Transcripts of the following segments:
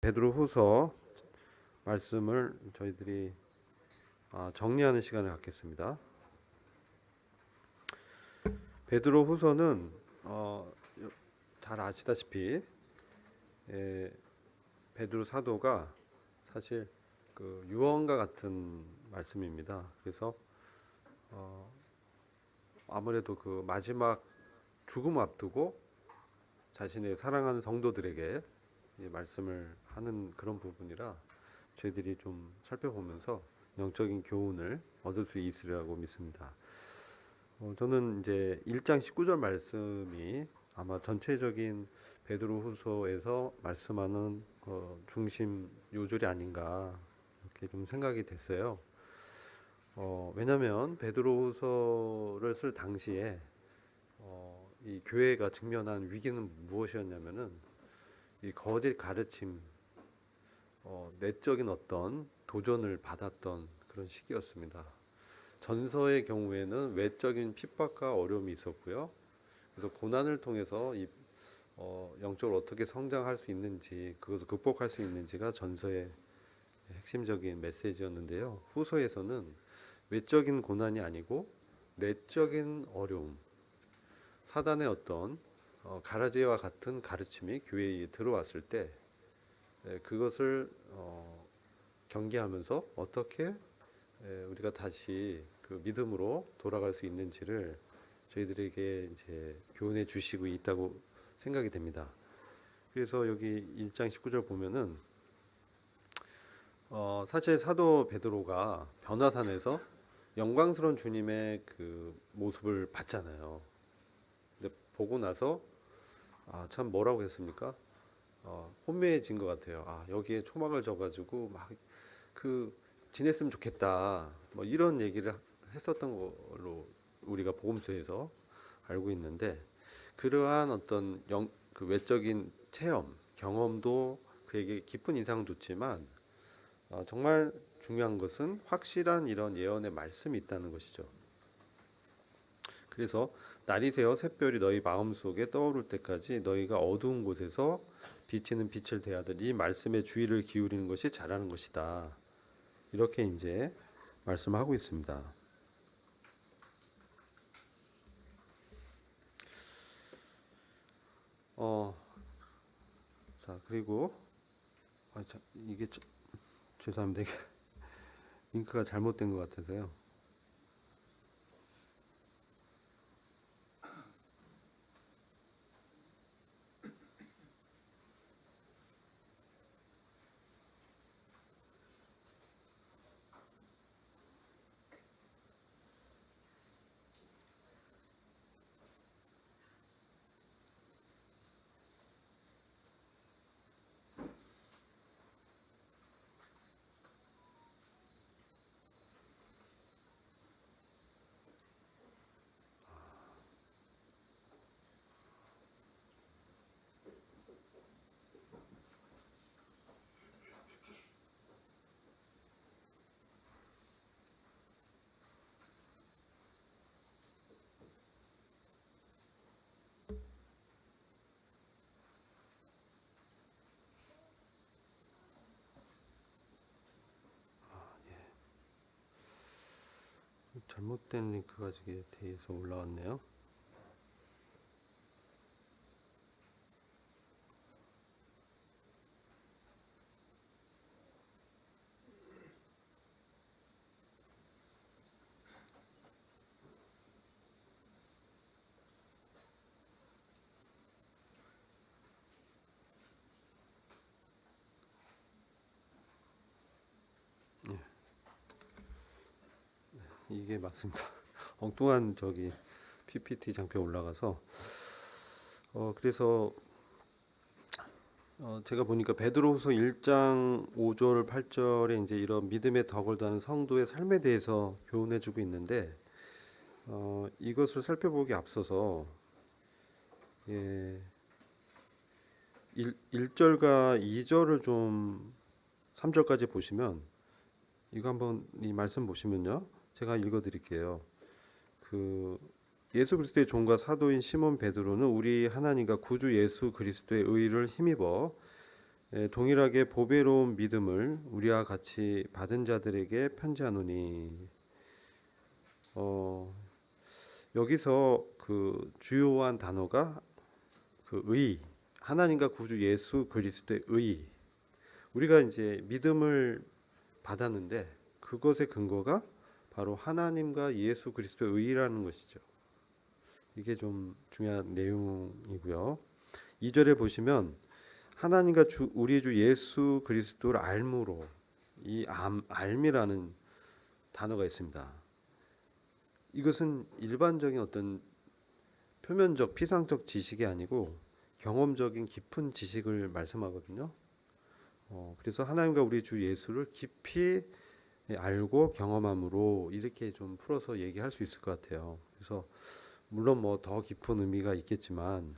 베드로후서 말씀을 저희들이 정리하는 시간을 갖겠습니다. 베드로후서는 잘 아시다시피 베드로 사도가 사실 그 유언과 같은 말씀입니다. 그래서 아무래도 그 마지막 죽음 앞두고 자신의 사랑하는 성도들에게 말씀을 하는 그런 부분이라 저희들이 좀 살펴보면서 영적인 교훈을 얻을 수 있으리라고 믿습니다. 저는 이제 1장 19절 말씀이 아마 전체적인 베드로후서에서 말씀하는 중심 요절이 아닌가 이렇게 좀 생각이 됐어요. 왜냐하면 베드로후서를 쓸 당시에 이 교회가 직면한 위기는 무엇이었냐면은 이 거짓 가르침, 내적인 어떤 도전을 받았던 그런 시기였습니다. 전서의 경우에는 외적인 핍박과 어려움이 있었고요. 그래서 고난을 통해서 영적으로 어떻게 성장할 수 있는지, 그것을 극복할 수 있는지가 전서의 핵심적인 메시지였는데요. 후서에서는 외적인 고난이 아니고 내적인 어려움, 사단의 어떤 가라지와 같은 가르침이 교회에 들어왔을 때 그것을 경계하면서 어떻게 우리가 다시 그 믿음으로 돌아갈 수 있는지를 저희들에게 이제 교훈해 주시고 있다고 생각이 됩니다. 그래서 여기 1장 19절 보면은 사실 사도 베드로가 변화산에서 영광스러운 주님의 그 모습을 봤잖아요. 근데 보고 나서 참 뭐라고 했습니까? 혼미해진 것 같아요. 여기에 초막을 져가지고 막 그 지냈으면 좋겠다. 뭐 이런 얘기를 했었던 걸로 우리가 복음서에서 알고 있는데 그러한 어떤 그 외적인 체험, 경험도 그에게 깊은 인상을 줬지만 정말 중요한 것은 확실한 이런 예언의 말씀이 있다는 것이죠. 그래서 날이 새어 샛별이 너희 마음속에 떠오를 때까지 너희가 어두운 곳에서 비치는 빛을 대하듯 이 말씀에 주의를 기울이는 것이 잘하는 것이다. 이렇게 이제 말씀하고 있습니다. 자 그리고 이게 죄송합니다. 이게 링크가 잘못된 것 같아서요. 잘못된 링크가 지금 대해서 올라왔네요. 이게 맞습니다. 엉뚱한 저기 PPT 장표에 올라가서 그래서 제가 보니까 베드로후서 1장 5절 8절에 이제 이런 믿음의 덕을 다하는 성도의 삶에 대해서 교훈해주고 있는데 이것을 살펴보기 앞서서 1절과 2절을 좀 3절까지 보시면 이거 한번 이 말씀 보시면요. 제가 읽어드릴게요. 그 예수 그리스도의 종과 사도인 시몬 베드로는 우리 하나님과 구주 예수 그리스도의 의를 힘입어 동일하게 보배로운 믿음을 우리와 같이 받은 자들에게 편지하노니. 여기서 그 주요한 단어가 그 의, 하나님과 구주 예수 그리스도의 의. 우리가 이제 믿음을 받았는데 그것의 근거가 바로 하나님과 예수 그리스도의 의라는 것이죠. 이게 좀 중요한 내용이고요. 2절에 보시면 하나님과 우리 주 예수 그리스도를 알므로, 이 알미라는 단어가 있습니다. 이것은 일반적인 어떤 표면적 피상적 지식이 아니고 경험적인 깊은 지식을 말씀하거든요. 그래서 하나님과 우리 주 예수를 깊이 알고 경험함으로 이렇게 좀 풀어서 얘기할 수 있을 것 같아요. 그래서 물론 뭐 더 깊은 의미가 있겠지만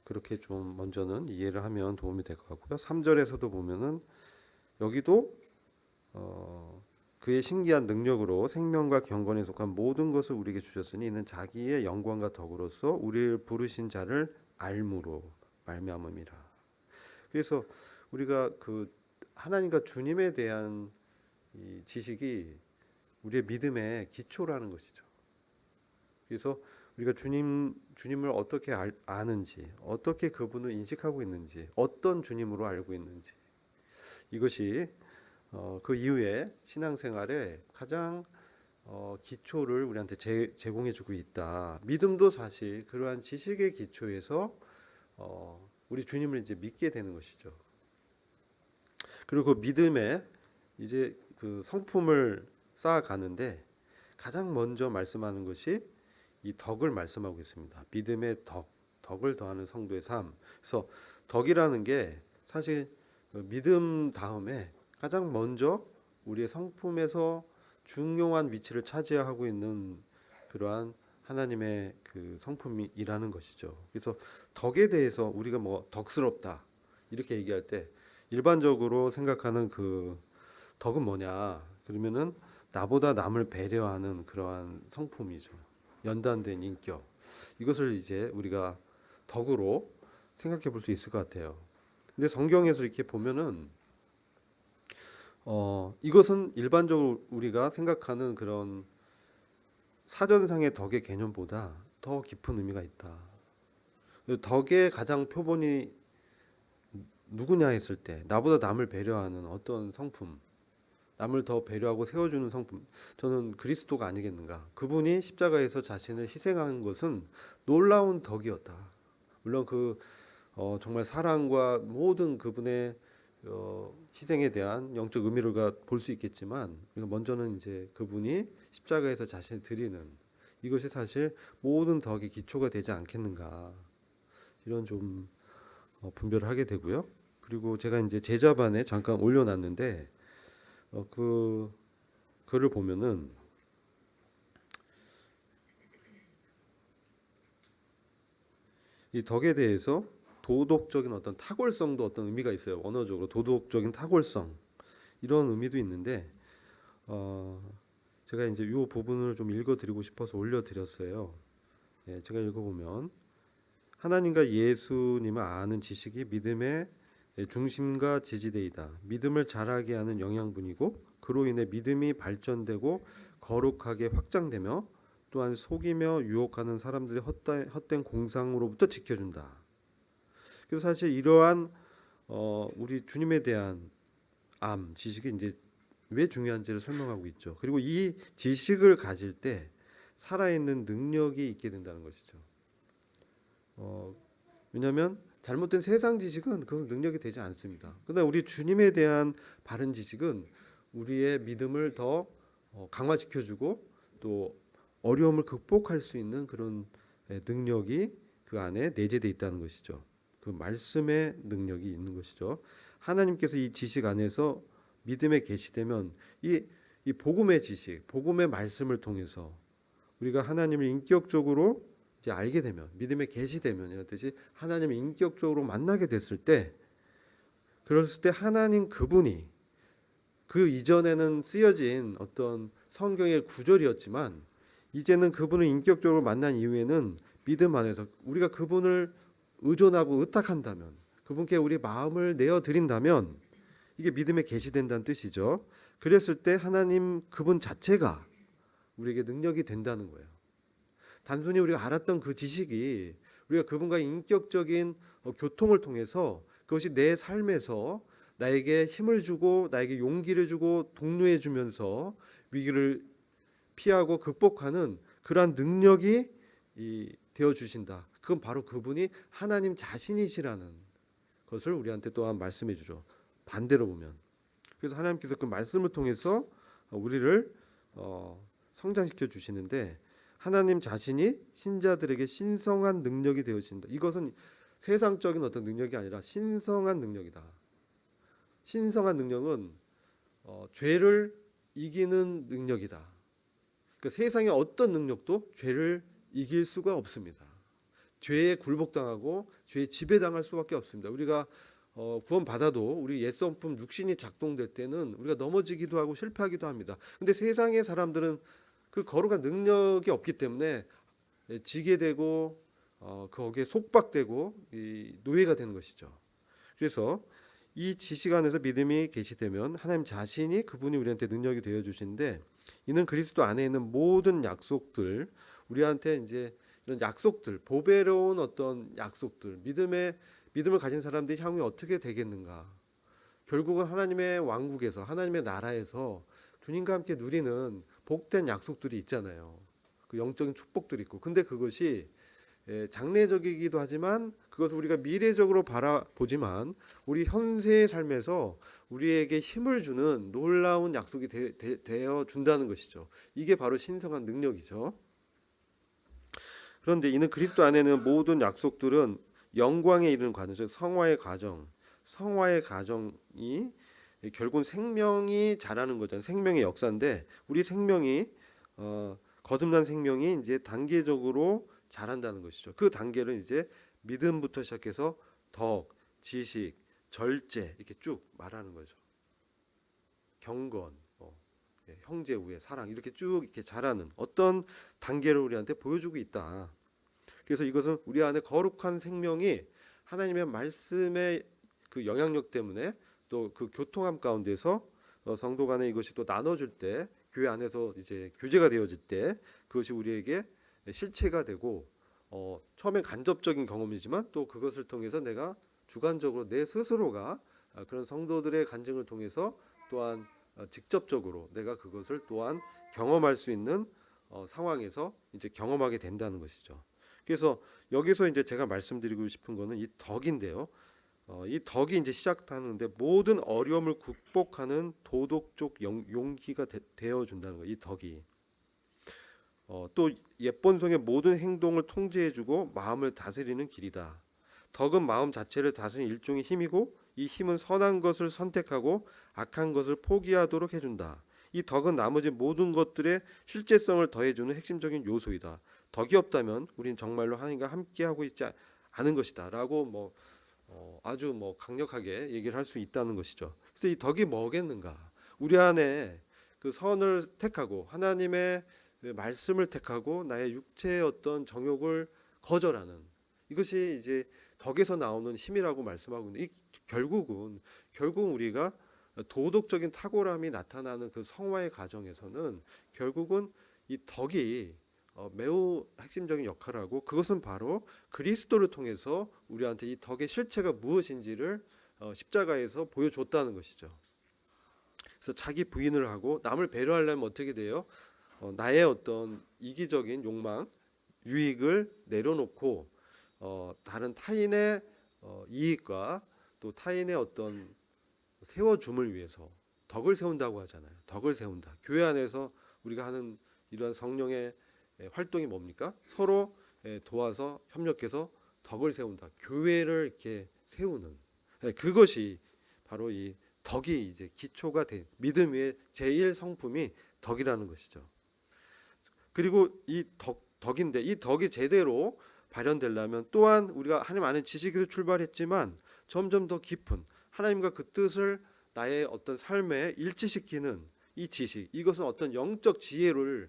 그렇게 좀 먼저는 이해를 하면 도움이 될 것 같고요. 3절에서도 보면은 여기도 그의 신기한 능력으로 생명과 경건에 속한 모든 것을 우리에게 주셨으니 이는 자기의 영광과 덕으로서 우리를 부르신 자를 알므로 말미암음이라. 그래서 우리가 그 하나님과 주님에 대한 이 지식이 우리의 믿음의 기초라는 것이죠. 그래서 우리가 주님을 어떻게 아는지, 어떻게 그분을 인식하고 있는지, 어떤 주님으로 알고 있는지, 이것이 그 이후에 신앙생활에 가장 기초를 우리한테 제공해주고 있다. 믿음도 사실 그러한 지식의 기초에서 우리 주님을 이제 믿게 되는 것이죠. 그리고 그 믿음에 이제 그 성품을 쌓아가는데 가장 먼저 말씀하는 것이 이 덕을 말씀하고 있습니다. 믿음의 덕을 더하는 성도의 삶. 그래서 덕이라는 게 사실 믿음 다음에 가장 먼저 우리의 성품에서 중요한 위치를 차지하고 있는 그러한 하나님의 그 성품이라는 것이죠. 그래서 덕에 대해서 우리가 뭐 덕스럽다 이렇게 얘기할 때 일반적으로 생각하는 그 덕은 뭐냐? 그러면은 나보다 남을 배려하는 그러한 성품이죠. 연단된 인격. 이것을 이제 우리가 덕으로 생각해 볼 수 있을 것 같아요. 근데 성경에서 이렇게 보면은 이것은 일반적으로 우리가 생각하는 그런 사전상의 덕의 개념보다 더 깊은 의미가 있다. 덕의 가장 표본이 누구냐 했을 때 나보다 남을 배려하는 어떤 성품, 남을 더 배려하고 세워주는 성품, 저는 그리스도가 아니겠는가. 그분이 십자가에서 자신을 희생한 것은 놀라운 덕이었다. 물론 그 정말 사랑과 모든 그분의 희생에 대한 영적 의미를 볼 수 있겠지만 먼저는 이제 그분이 십자가에서 자신을 드리는 이것이 사실 모든 덕의 기초가 되지 않겠는가. 이런 좀 분별을 하게 되고요. 그리고 제가 이제 제자반에 잠깐 올려놨는데 그 글을 보면은 이 덕에 대해서 도덕적인 어떤 탁월성도 어떤 의미가 있어요. 언어적으로 도덕적인 탁월성 이런 의미도 있는데 제가 이제 이 부분을 좀 읽어드리고 싶어서 올려드렸어요. 예, 제가 읽어보면 하나님과 예수님을 아는 지식이 믿음의 중심과 지지대이다. 믿음을 자라게 하는 영양분이고 그로 인해 믿음이 발전되고 거룩하게 확장되며 또한 속이며 유혹하는 사람들의 헛된 공상으로부터 지켜준다. 그래서 사실 이러한 우리 주님에 대한 지식이 이제 왜 중요한지를 설명하고 있죠. 그리고 이 지식을 가질 때 살아있는 능력이 있게 된다는 것이죠. 왜냐하면 잘못된 세상 지식은 그 능력이 되지 않습니다. 그러나 우리 주님에 대한 바른 지식은 우리의 믿음을 더 강화시켜주고 또 어려움을 극복할 수 있는 그런 능력이 그 안에 내재되어 있다는 것이죠. 그 말씀의 능력이 있는 것이죠. 하나님께서 이 지식 안에서 믿음에 계시되면 이 복음의 지식, 복음의 말씀을 통해서 우리가 하나님을 인격적으로 이제 알게 되면 믿음에 계시되면 이렇듯이 하나님을 인격적으로 만나게 됐을 때 그랬을 때 하나님 그분이 그 이전에는 쓰여진 어떤 성경의 구절이었지만 이제는 그분을 인격적으로 만난 이후에는 믿음 안에서 우리가 그분을 의존하고 의탁한다면 그분께 우리 마음을 내어 드린다면 이게 믿음에 계시된다는 뜻이죠. 그랬을 때 하나님 그분 자체가 우리에게 능력이 된다는 거예요. 단순히 우리가 알았던 그 지식이 우리가 그분과의 인격적인 교통을 통해서 그것이 내 삶에서 나에게 힘을 주고 나에게 용기를 주고 독려해 주면서 위기를 피하고 극복하는 그러한 능력이 되어 주신다. 그건 바로 그분이 하나님 자신이시라는 것을 우리한테 또한 말씀해 주죠. 반대로 보면. 그래서 하나님께서 그 말씀을 통해서 우리를 성장시켜 주시는데 하나님 자신이 신자들에게 신성한 능력이 되어진다. 이것은 세상적인 어떤 능력이 아니라 신성한 능력이다. 신성한 능력은 죄를 이기는 능력이다. 그 세상의 어떤 능력도 죄를 이길 수가 없습니다. 죄에 굴복당하고 죄에 지배당할 수밖에 없습니다. 우리가 구원 받아도 우리 옛성품 육신이 작동될 때는 우리가 넘어지기도 하고 실패하기도 합니다. 근데 세상의 사람들은 그 거룩한 능력이 없기 때문에 지게 되고 거기에 속박되고 노예가 되는 것이죠. 그래서 이 지식 안에서 믿음이 계시되면 하나님 자신이 그분이 우리한테 능력이 되어 주시는데 이는 그리스도 안에 있는 모든 약속들 우리한테 이제 이런 약속들 보배로운 어떤 약속들 믿음을 가진 사람들이 향후에 어떻게 되겠는가 결국은 하나님의 왕국에서 하나님의 나라에서 주님과 함께 누리는 복된 약속들이 있잖아요. 그 영적인 축복들이 있고 근데 그것이 장래적이기도 하지만 그것을 우리가 미래적으로 바라보지만 우리 현세의 삶에서 우리에게 힘을 주는 놀라운 약속이 되어 준다는 것이죠. 이게 바로 신성한 능력이죠. 그런데 이는 그리스도 안에는 모든 약속들은 영광에 이르는 과정, 즉 성화의 과정이 결국은 생명이 자라는 거잖아요. 생명의 역사인데 우리 생명이 거듭난 생명이 이제 단계적으로 자란다는 것이죠. 그 단계를 이제 믿음부터 시작해서 덕, 지식, 절제 이렇게 쭉 말하는 거죠. 경건, 형제 우애, 사랑 이렇게 쭉 이렇게 자라는 어떤 단계를 우리한테 보여주고 있다. 그래서 이것은 우리 안에 거룩한 생명이 하나님의 말씀의 그 영향력 때문에 또 그 교통함 가운데서 성도 간에 이것이 또 나눠줄 때 교회 안에서 이제 교제가 되어질 때 그것이 우리에게 실체가 되고 처음엔 간접적인 경험이지만 또 그것을 통해서 내가 주관적으로 내 스스로가 그런 성도들의 간증을 통해서 또한 직접적으로 내가 그것을 또한 경험할 수 있는 상황에서 이제 경험하게 된다는 것이죠. 그래서 여기서 이제 제가 말씀드리고 싶은 거는 이 덕인데요. 이 덕이 이제 시작하는데 모든 어려움을 극복하는 도덕적 용기가 되어 준다는 거예요. 이 덕이. 또 옛번성의 모든 행동을 통제해주고 마음을 다스리는 길이다. 덕은 마음 자체를 다스리는 일종의 힘이고 이 힘은 선한 것을 선택하고 악한 것을 포기하도록 해준다. 이 덕은 나머지 모든 것들의 실제성을 더해주는 핵심적인 요소이다. 덕이 없다면 우리는 정말로 하나님과 함께하고 있지 않은 것이다 라고 아주 강력하게 얘기를 할 수 있다는 것이죠. 그래서 이 덕이 뭐겠는가? 우리 안에 그 선을 택하고 하나님의 말씀을 택하고 나의 육체의 어떤 정욕을 거절하는 이것이 이제 덕에서 나오는 힘이라고 말씀하고 있는데 결국은 우리가 도덕적인 탁월함이 나타나는 그 성화의 과정에서는 결국은 이 덕이 매우 핵심적인 역할을 하고 그것은 바로 그리스도를 통해서 우리한테 이 덕의 실체가 무엇인지를 십자가에서 보여줬다는 것이죠. 그래서 자기 부인을 하고 남을 배려하려면 어떻게 돼요? 나의 어떤 이기적인 욕망, 유익을 내려놓고 다른 타인의 이익과 또 타인의 어떤 세워줌을 위해서 덕을 세운다고 하잖아요. 덕을 세운다. 교회 안에서 우리가 하는 이러한 성령의 활동이 뭡니까? 서로 도와서 협력해서 덕을 세운다. 교회를 이렇게 세우는 그것이 바로 이 덕이 이제 기초가 된 믿음 위의 제일 성품이 덕이라는 것이죠. 그리고 이 덕인데 이 덕이 제대로 발현되려면 또한 우리가 하나님 아는 지식에서 출발했지만 점점 더 깊은 하나님과 그 뜻을 나의 어떤 삶에 일치시키는 이 지식 이것은 어떤 영적 지혜로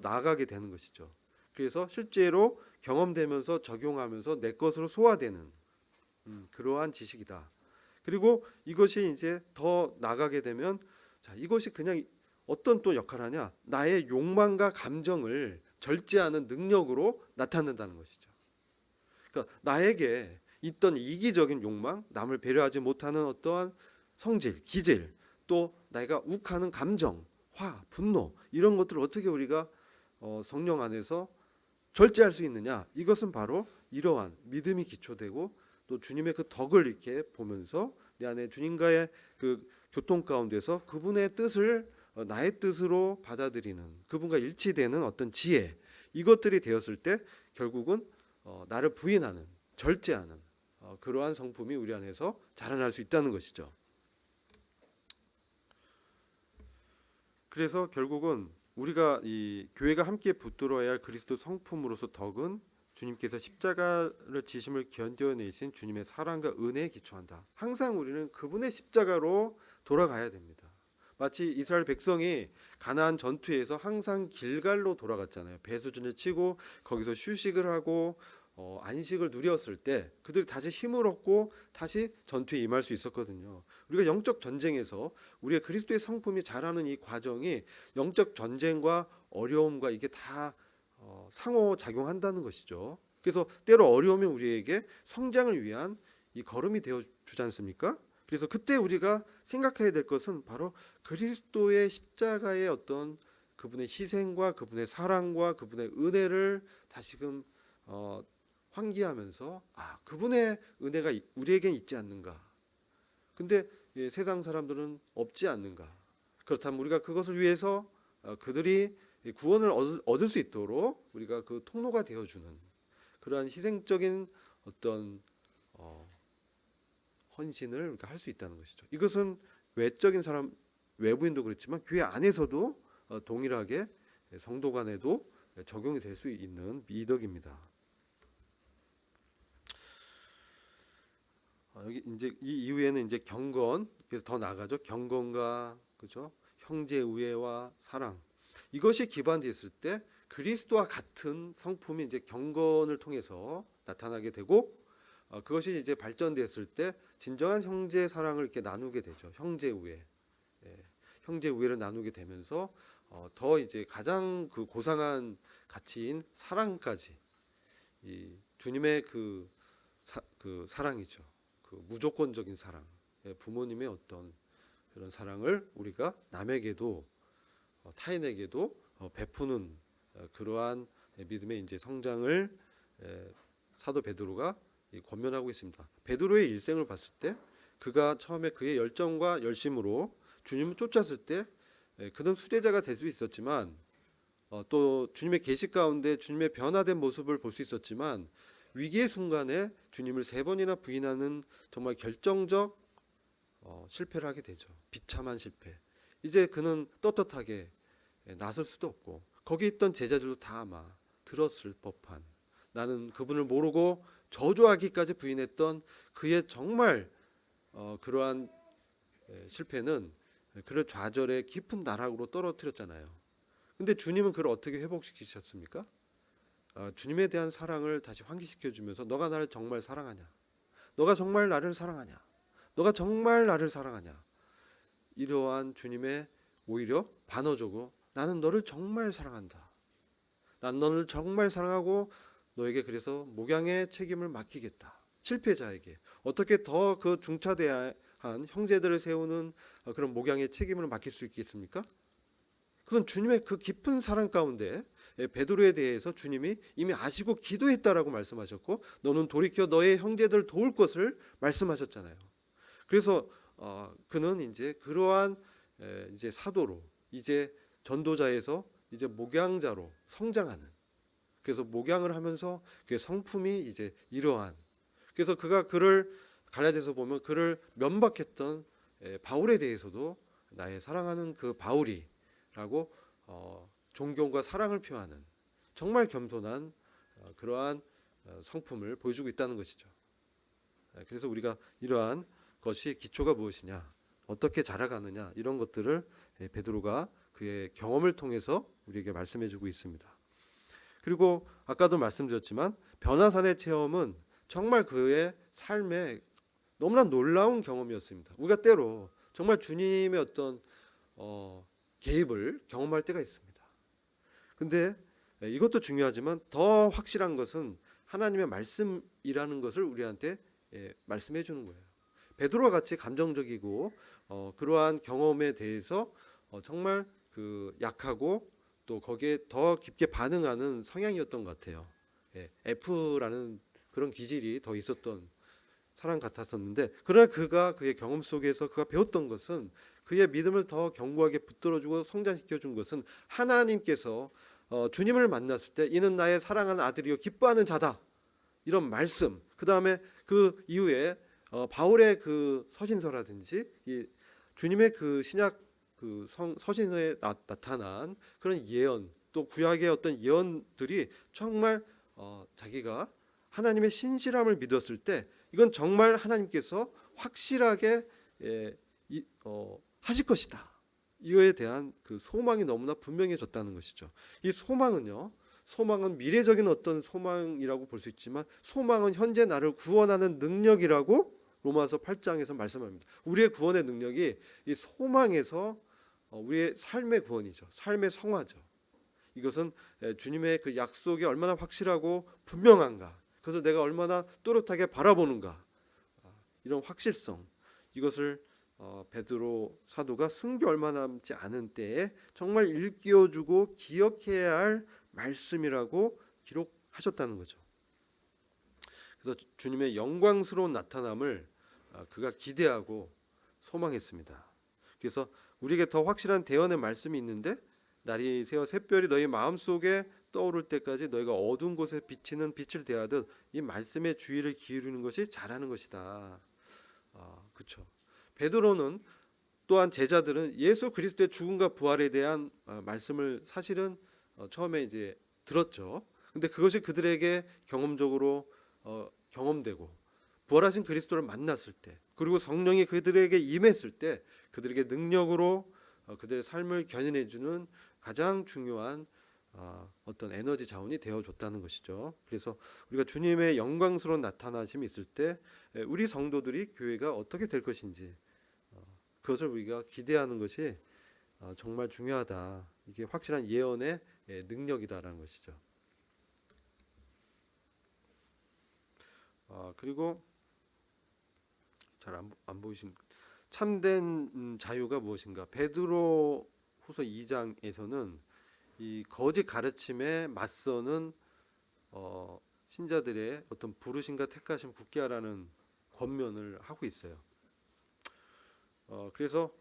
나아가게 되는 것이죠. 그래서 실제로 경험되면서 적용하면서 내 것으로 소화되는 그러한 지식이다. 그리고 이것이 이제 더 나가게 되면 자, 이것이 그냥 어떤 또 역할을 하냐? 나의 욕망과 감정을 절제하는 능력으로 나타낸다는 것이죠. 그러니까 나에게 있던 이기적인 욕망, 남을 배려하지 못하는 어떠한 성질, 기질, 또 내가 욱하는 감정, 화, 분노 이런 것들을 어떻게 우리가 성령 안에서 절제할 수 있느냐? 이것은 바로 이러한 믿음이 기초되고 또 주님의 그 덕을 이렇게 보면서 내 안에 주님과의 그 교통 가운데서 그분의 뜻을 나의 뜻으로 받아들이는 그분과 일치되는 어떤 지혜 이것들이 되었을 때 결국은 나를 부인하는 절제하는 그러한 성품이 우리 안에서 자라날 수 있다는 것이죠. 그래서 결국은 우리가 이 교회가 함께 붙들어야 할 그리스도 성품으로서 덕은 주님께서 십자가를 지심을 견뎌내신 주님의 사랑과 은혜에 기초한다. 항상 우리는 그분의 십자가로 돌아가야 됩니다. 마치 이스라엘 백성이 가나안 전투에서 항상 길갈로 돌아갔잖아요. 배수진을 치고 거기서 휴식을 하고 안식을 누렸을 때 그들이 다시 힘을 얻고 다시 전투에 임할 수 있었거든요. 우리가 영적 전쟁에서 우리가 그리스도의 성품이 자라는 이 과정이 영적 전쟁과 어려움과 이게 다 상호작용한다는 것이죠. 그래서 때로 어려움이 우리에게 성장을 위한 이 걸음이 되어 주지 않습니까? 그래서 그때 우리가 생각해야 될 것은 바로 그리스도의 십자가의 어떤 그분의 희생과 그분의 사랑과 그분의 은혜를 다시금 환기하면서 그분의 은혜가 우리에겐 있지 않는가. 근데 세상 사람들은 없지 않는가. 그렇다면 우리가 그것을 위해서 그들이 구원을 얻을 수 있도록 우리가 그 통로가 되어주는 그러한 희생적인 어떤 헌신을 우리가 할 수 있다는 것이죠. 이것은 외적인 사람 외부인도 그렇지만 교회 안에서도 동일하게 성도 간에도 적용이 될 수 있는 미덕입니다. 여기 이제 이 이후에는 이제 경건, 그래서 더 나가죠. 경건과 그죠? 형제 우애와 사랑. 이것이 기반되었을 때 그리스도와 같은 성품이 이제 경건을 통해서 나타나게 되고 그것이 이제 발전되었을 때 진정한 형제 사랑을 이렇게 나누게 되죠. 형제 우애. 형제 우애를 나누게 되면서 더 이제 가장 그 고상한 가치인 사랑까지 이 주님의 그 사랑이죠. 그 무조건적인 사랑, 부모님의 어떤 그런 사랑을 우리가 남에게도 타인에게도 베푸는 그러한 믿음의 이제 성장을 사도 베드로가 권면하고 있습니다. 베드로의 일생을 봤을 때 그가 처음에 그의 열정과 열심으로 주님을 쫓았을 때 그는 수제자가 될 수 있었지만 또 주님의 계시 가운데 주님의 변화된 모습을 볼 수 있었지만 위기의 순간에 주님을 3번이나 부인하는 정말 결정적 실패를 하게 되죠. 비참한 실패. 이제 그는 떳떳하게 나설 수도 없고 거기 있던 제자들도 다 아마 들었을 법한 나는 그분을 모르고 저주하기까지 부인했던 그의 정말 그러한 실패는 그를 좌절의 깊은 나락으로 떨어뜨렸잖아요. 근데 주님은 그를 어떻게 회복시키셨습니까? 주님에 대한 사랑을 다시 환기시켜 주면서 너가 나를 정말 사랑하냐? 너가 정말 나를 사랑하냐? 너가 정말 나를 사랑하냐? 이러한 주님의 오히려 반어적으로 나는 너를 정말 사랑한다. 난 너를 정말 사랑하고 너에게 그래서 목양의 책임을 맡기겠다. 실패자에게 어떻게 더 그 중차대한 형제들을 세우는 그런 목양의 책임을 맡길 수 있겠습니까? 그건 주님의 그 깊은 사랑 가운데 베드로에 대해서 주님이 이미 아시고 기도했다라고 말씀하셨고 너는 돌이켜 너의 형제들 도울 것을 말씀하셨잖아요. 그래서 그는 이제 그러한 이제 사도로 이제 전도자에서 이제 목양자로 성장하는 그래서 목양을 하면서 그 성품이 이제 이러한 그래서 그가 그를 갈라디아서 보면 그를 면박했던 바울에 대해서도 나의 사랑하는 그 바울이라고 존경과 사랑을 표하는 정말 겸손한 그러한 성품을 보여주고 있다는 것이죠. 그래서 우리가 이러한 것이 기초가 무엇이냐, 어떻게 자라가느냐 이런 것들을 베드로가 그의 경험을 통해서 우리에게 말씀해주고 있습니다. 그리고 아까도 말씀드렸지만 변화산의 체험은 정말 그의 삶에 너무나 놀라운 경험이었습니다. 우리가 때로 정말 주님의 어떤 개입을 경험할 때가 있습니다. 근데 이것도 중요하지만 더 확실한 것은 하나님의 말씀이라는 것을 우리한테 말씀해 주는 거예요. 베드로와 같이 감정적이고 그러한 경험에 대해서 정말 그 약하고 또 거기에 더 깊게 반응하는 성향이었던 것 같아요. F라는 그런 기질이 더 있었던 사람 같았었는데, 그러나 그가 그의 경험 속에서 그가 배웠던 것은, 그의 믿음을 더 견고하게 붙들어주고 성장시켜 준 것은 하나님께서 주님을 만났을 때 이는 나의 사랑하는 아들이요 기뻐하는 자다, 이런 말씀. 그 다음에 그 이후에 바울의 그 서신서라든지 이 주님의 그 신약 그 서신서에 나타난 그런 예언, 또 구약의 어떤 예언들이 정말 자기가 하나님의 신실함을 믿었을 때 이건 정말 하나님께서 확실하게 하실 것이다, 이거에 대한 그 소망이 너무나 분명해졌다는 것이죠. 이 소망은 미래적인 어떤 소망이라고 볼 수 있지만, 소망은 현재 나를 구원하는 능력이라고 로마서 8장에서 말씀합니다. 우리의 구원의 능력이 이 소망에서 우리의 삶의 구원이죠. 삶의 성화죠. 이것은 주님의 그 약속이 얼마나 확실하고 분명한가, 그래서 내가 얼마나 또렷하게 바라보는가, 이런 확실성, 이것을 베드로 사도가 순교 얼마 남지 않은 때에 정말 일깨워주고 기억해야 할 말씀이라고 기록하셨다는 거죠. 그래서 주님의 영광스러운 나타남을 그가 기대하고 소망했습니다. 그래서 우리에게 더 확실한 대언의 말씀이 있는데, 날이 새어 샛별이 너희 마음속에 떠오를 때까지 너희가 어두운 곳에 비치는 빛을 대하듯 이 말씀에 주의를 기울이는 것이 잘하는 것이다. 그렇죠. 베드로는 또한 제자들은 예수 그리스도의 죽음과 부활에 대한 말씀을 사실은 처음에 이제 들었죠. 근데 그것이 그들에게 경험적으로 경험되고, 부활하신 그리스도를 만났을 때, 그리고 성령이 그들에게 임했을 때 그들에게 능력으로 그들의 삶을 견인해 주는 가장 중요한 어떤 에너지 자원이 되어줬다는 것이죠. 그래서 우리가 주님의 영광스러운 나타나심이 있을 때 우리 성도들이 교회가 어떻게 될 것인지 그것을 우리가 기대하는 것이 정말 중요하다. 이게 확실한 예언의 능력이다라는 것이죠. 그리고 잘 안 보이신 참된 자유가 무엇인가? 베드로 후서 2장에서는 이 거짓 가르침에 맞서는 신자들의 어떤 부르심과 택하심 굳게 하라는 권면을 하고 있어요. 그래서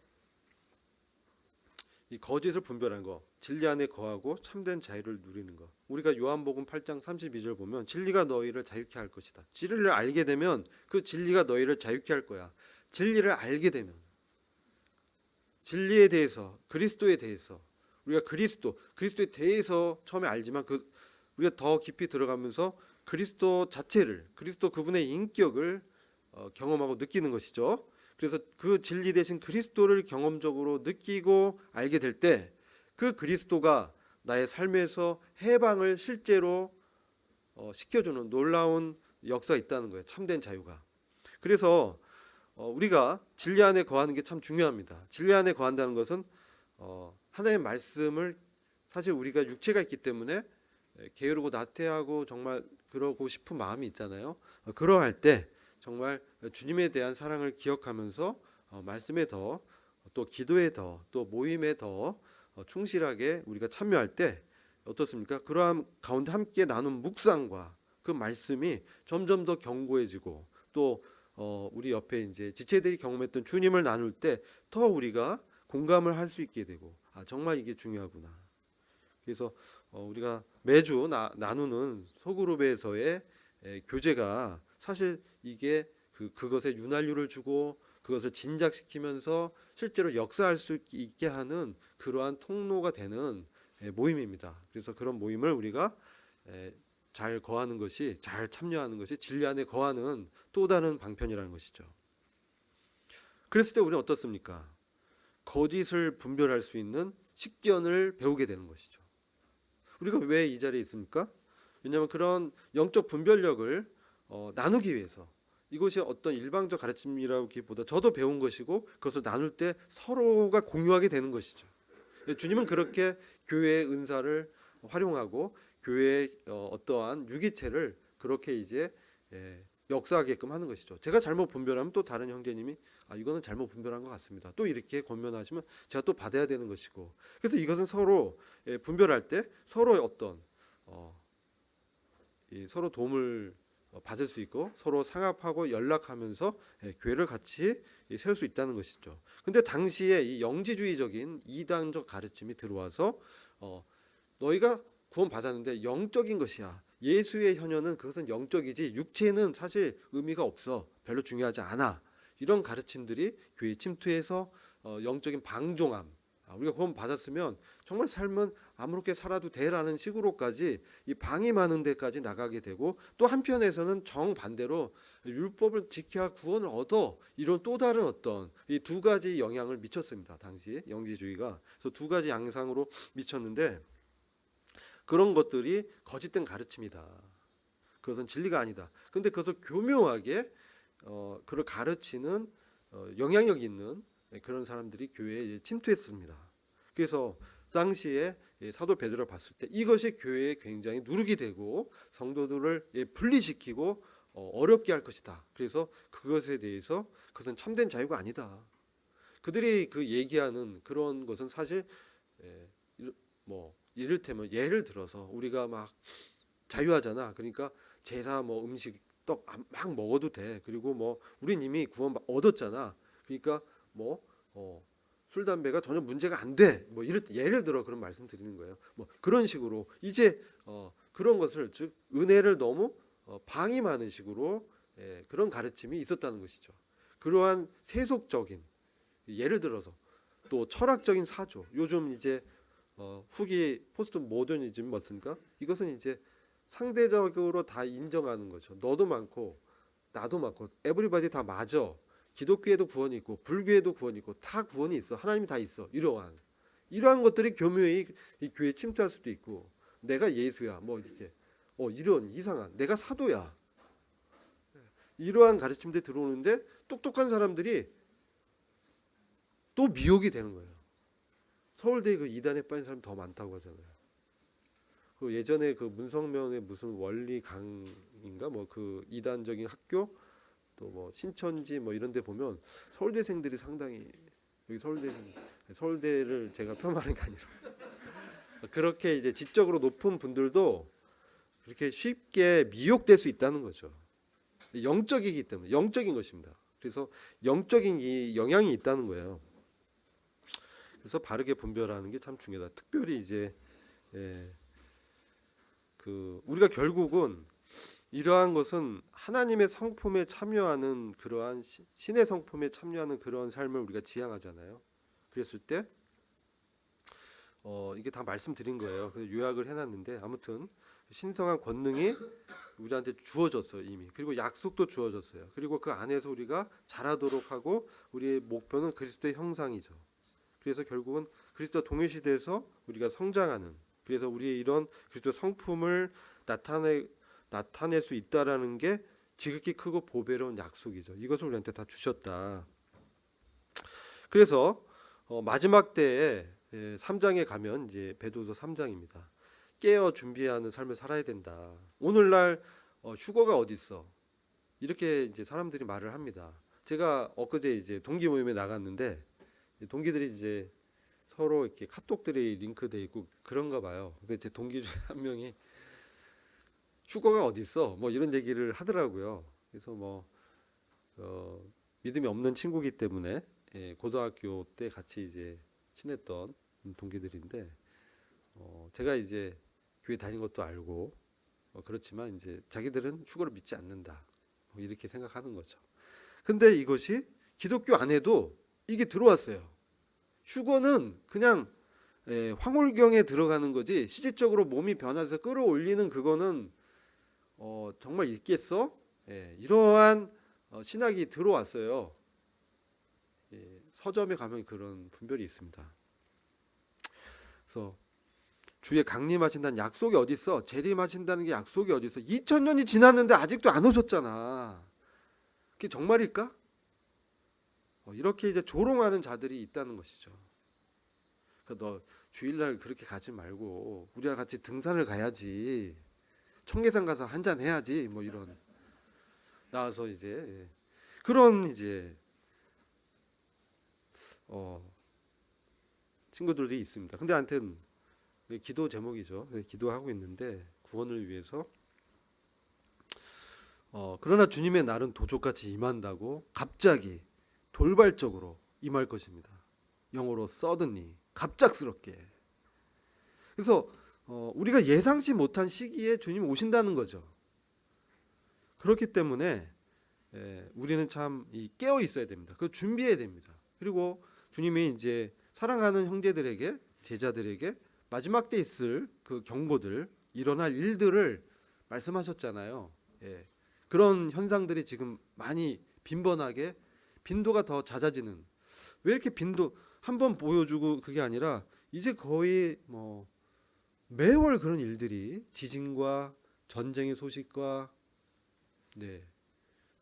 이 거짓을 분별하는 거, 진리 안에 거하고 참된 자유를 누리는 거. 우리가 요한복음 8장 32절 보면 진리가 너희를 자유케 할 것이다. 진리를 알게 되면 그 진리가 너희를 자유케 할 거야. 진리를 알게 되면 진리에 대해서, 그리스도에 대해서, 우리가 그리스도에 대해서 처음에 알지만 우리가 더 깊이 들어가면서 그리스도 자체를, 그리스도 그분의 인격을 경험하고 느끼는 것이죠. 그래서 그 진리 대신 그리스도를 경험적으로 느끼고 알게 될 때 그 그리스도가 나의 삶에서 해방을 실제로 시켜주는 놀라운 역사가 있다는 거예요. 참된 자유가. 그래서 우리가 진리 안에 거하는 게 참 중요합니다. 진리 안에 거한다는 것은 하나님의 말씀을, 사실 우리가 육체가 있기 때문에 게으르고 나태하고 정말 그러고 싶은 마음이 있잖아요. 그러할 때 정말 주님에 대한 사랑을 기억하면서 말씀에 더, 또 기도에 더, 또 모임에 더 충실하게 우리가 참여할 때 어떻습니까? 그러한 가운데 함께 나눈 묵상과 그 말씀이 점점 더 견고해지고, 또 우리 옆에 이제 지체들이 경험했던 주님을 나눌 때 더 우리가 공감을 할 수 있게 되고, 정말 이게 중요하구나. 그래서 우리가 매주 나누는 소그룹에서의 교제가 사실 이게 그것에 윤활유를 주고 그것을 진작시키면서 실제로 역사할 수 있게 하는 그러한 통로가 되는 모임입니다. 그래서 그런 모임을 우리가 잘 거하는 것이, 잘 참여하는 것이 진리 안에 거하는 또 다른 방편이라는 것이죠. 그랬을 때 우리는 어떻습니까? 거짓을 분별할 수 있는 식견을 배우게 되는 것이죠. 우리가 왜 이 자리에 있습니까? 왜냐하면 그런 영적 분별력을 나누기 위해서 이것이 어떤 일방적 가르침이라기보다 저도 배운 것이고 그것을 나눌 때 서로가 공유하게 되는 것이죠. 주님은 그렇게 교회의 은사를 활용하고 교회의 어떠한 유기체를 그렇게 이제 역사하게끔 하는 것이죠. 제가 잘못 분별하면 또 다른 형제님이 이거는 잘못 분별한 것 같습니다. 또 이렇게 권면하시면 제가 또 받아야 되는 것이고, 그래서 이것은 서로 분별할 때 서로의 어떤 서로 도움을 받을 수 있고 서로 상합하고 연락하면서 교회를 같이 세울 수 있다는 것이죠. 근데 당시에 이 영지주의적인 이단적 가르침이 들어와서 너희가 구원 받았는데 영적인 것이야. 예수의 현현은 그것은 영적이지 육체는 사실 의미가 없어. 별로 중요하지 않아. 이런 가르침들이 교회에 침투해서 영적인 방종함. 우리가 구원 받았으면 정말 삶은 아무렇게 살아도 돼라는 식으로까지 이 방이 많은 데까지 나가게 되고, 또 한편에서는 정반대로 율법을 지켜야 구원을 얻어, 이런 또 다른 어떤 이 두 가지 영향을 미쳤습니다. 당시 영지주의가. 그래서 두 가지 양상으로 미쳤는데, 그런 것들이 거짓된 가르침이다. 그것은 진리가 아니다. 근데 그것을 교묘하게 그걸 가르치는 영향력 있는 그런 사람들이 교회에 침투했습니다. 그래서 당시에 사도 베드로를 봤을 때 이것이 교회에 굉장히 누룩이 되고 성도들을 분리시키고 어렵게 할 것이다. 그래서 그것에 대해서 그것은 참된 자유가 아니다. 그들이 그 얘기하는 그런 것은 사실 뭐 이를테면 예를 들어서 우리가 막 자유하잖아. 그러니까 제사 뭐 음식 떡 막 먹어도 돼. 그리고 뭐 우린 이미 구원 얻었잖아. 그러니까 뭐 술 담배가 전혀 문제가 안 돼. 뭐 예를 들어 그런 말씀 드리는 거예요. 뭐 그런 식으로 이제 그런 것을, 즉 은혜를 너무 방임하는 식으로 그런 가르침이 있었다는 것이죠. 그러한 세속적인, 예를 들어서 또 철학적인 사조. 요즘 이제 후기 포스트 모더니즘 맞습니까? 이것은 이제 상대적으로 다 인정하는 거죠. 너도 많고 나도 많고 에브리바디 다 맞아. 기독교에도 구원이 있고 불교에도 구원이 있고 다 구원이 있어. 하나님이 다 있어. 이러한 것들이 교묘히 이 교회에 침투할 수도 있고, 내가 예수야. 뭐 이제 이런 이상한, 내가 사도야. 이러한 가르침들이 들어오는데 똑똑한 사람들이 또 미혹이 되는 거예요. 서울대 그 이단에 빠진 사람 더 많다고 하잖아요. 그 예전에 그 문성명의 무슨 원리 강인가 뭐 그 이단적인 학교, 또 뭐 신천지 뭐 이런 데 보면 서울대생들이 상당히, 여기 서울대를 제가 폄하하는 게 아니라 그렇게 이제 지적으로 높은 분들도 그렇게 쉽게 미혹될 수 있다는 거죠. 영적이기 때문에, 영적인 것입니다. 그래서 영적인 이 영향이 있다는 거예요. 그래서 바르게 분별하는 게 참 중요하다. 특별히 이제 그 우리가 결국은 이러한 것은 하나님의 성품에 참여하는, 그러한 신의 성품에 참여하는 그런 삶을 우리가 지향하잖아요. 그랬을 때 이게 다 말씀드린 거예요. 그래서 요약을 해놨는데, 아무튼 신성한 권능이 우리한테 주어졌어요 이미. 그리고 약속도 주어졌어요. 그리고 그 안에서 우리가 자라도록 하고, 우리의 목표는 그리스도의 형상이죠. 그래서 결국은 그리스도 동일시대에서 우리가 성장하는, 그래서 우리의 이런 그리스도 성품을 나타낼 수 있다라는 게 지극히 크고 보배로운 약속이죠. 이것을 우리한테 다 주셨다. 그래서 마지막 때에 3장에 가면 이제 베드로서 3장입니다. 깨어 준비하는 삶을 살아야 된다. 오늘날 휴거가 어디 있어? 이렇게 이제 사람들이 말을 합니다. 제가 엊그제 이제 동기 모임에 나갔는데 동기들이 이제 서로 이렇게 카톡들이 링크돼 있고 그런가 봐요. 근데 제 동기 중에 한 명이 휴거가 어디 있어? 뭐 이런 얘기를 하더라고요. 그래서 뭐 믿음이 없는 친구기 때문에 고등학교 때 같이 이제 친했던 동기들인데 제가 이제 교회 다닌 것도 알고 그렇지만 이제 자기들은 휴거를 믿지 않는다. 뭐 이렇게 생각하는 거죠. 근데 이것이 기독교 안에도 이게 들어왔어요. 휴거는 그냥 황홀경에 들어가는 거지, 실질적으로 몸이 변화해서 끌어올리는 그거는 정말 있겠어? 이러한 신학이 들어왔어요. 서점에 가면 그런 분별이 있습니다. 그래서 주에 강림하신다는 약속이 어디 있어? 재림하신다는 게 약속이 어디 있어? 2000년이 지났는데 아직도 안 오셨잖아. 그게 정말일까? 이렇게 이제 조롱하는 자들이 있다는 것이죠. 그러니까 너 주일날 그렇게 가지 말고 우리와 같이 등산을 가야지. 청계산 가서 한잔 해야지. 뭐 이런 나와서 이제 그런 이제 친구들이 있습니다. 근데 하여튼 기도 제목이죠. 기도하고 있는데 구원을 위해서 그러나 주님의 날은 도적같이 임한다고 갑자기 돌발적으로 임할 것입니다. 영어로 suddenly 갑작스럽게. 그래서 우리가 예상치 못한 시기에 주님 오신다는 거죠. 그렇기 때문에 우리는 참 깨어 있어야 됩니다. 그 준비해야 됩니다. 그리고 주님이 이제 사랑하는 형제들에게 제자들에게 마지막 때 있을 그 경고들 일어날 일들을 말씀하셨잖아요. 그런 현상들이 지금 많이 빈번하게 빈도가 더 잦아지는 왜 이렇게 빈도 한번 보여주고 그게 아니라 이제 거의 뭐 매월 그런 일들이 지진과 전쟁의 소식과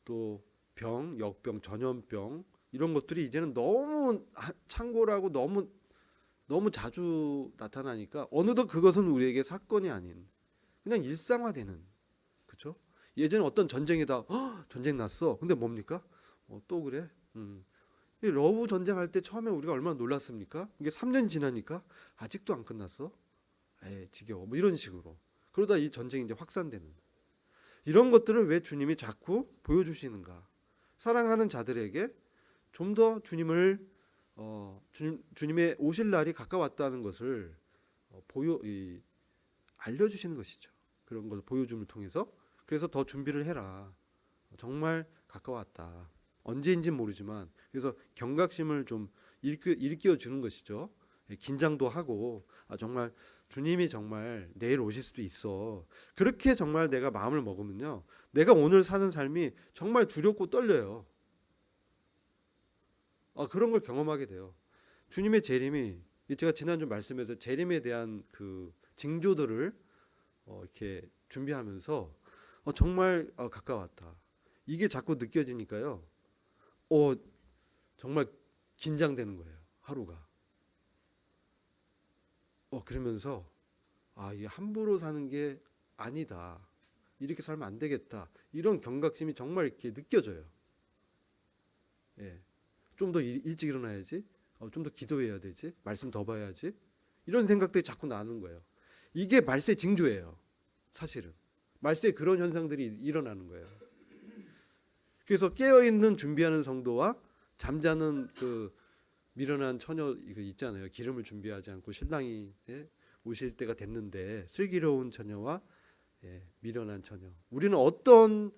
또 병, 역병, 전염병 이런 것들이 이제는 너무 창궐하고 너무 자주 나타나니까 어느덧 그것은 우리에게 사건이 아닌 그냥 일상화되는 그렇죠? 예전에 어떤 전쟁이다 전쟁 났어. 근데 뭡니까? 또 그래? 이 러브 전쟁할 때 처음에 우리가 얼마나 놀랐습니까? 이게 3년 지나니까 아직도 안 끝났어? 에이 지겨워. 뭐 이런 식으로. 그러다 이 전쟁이 이제 확산되는. 이런 것들을 왜 주님이 자꾸 보여주시는가? 사랑하는 자들에게 좀 더 주님을 주님의 오실 날이 가까웠다는 것을 알려주시는 것이죠. 그런 걸 보여줌을 통해서 그래서 더 준비를 해라. 정말 가까웠다. 언제인지는 모르지만 그래서 경각심을 좀 일깨워 주는 것이죠. 긴장도 하고 정말 주님이 정말 내일 오실 수도 있어. 그렇게 정말 내가 마음을 먹으면요. 내가 오늘 사는 삶이 정말 두렵고 떨려요. 그런 걸 경험하게 돼요. 주님의 재림이 제가 지난주 말씀에서 재림에 대한 그 징조들을 이렇게 준비하면서 정말 가까웠다. 이게 자꾸 느껴지니까요. 정말 긴장되는 거예요. 하루가. 그러면서 이게 함부로 사는 게 아니다. 이렇게 살면 안 되겠다. 이런 경각심이 정말 이렇게 느껴져요. 좀 더 일찍 일어나야지. 좀 더 기도해야 되지. 말씀 더 봐야지. 이런 생각들이 자꾸 나는 거예요. 이게 말세 징조예요. 사실은. 말세 그런 현상들이 일어나는 거예요. 그래서 깨어있는 준비하는 성도와 잠자는 그 미련한 처녀 이거 있잖아요. 기름을 준비하지 않고 신랑이 오실 때가 됐는데 슬기로운 처녀와 미련한 처녀. 우리는 어떤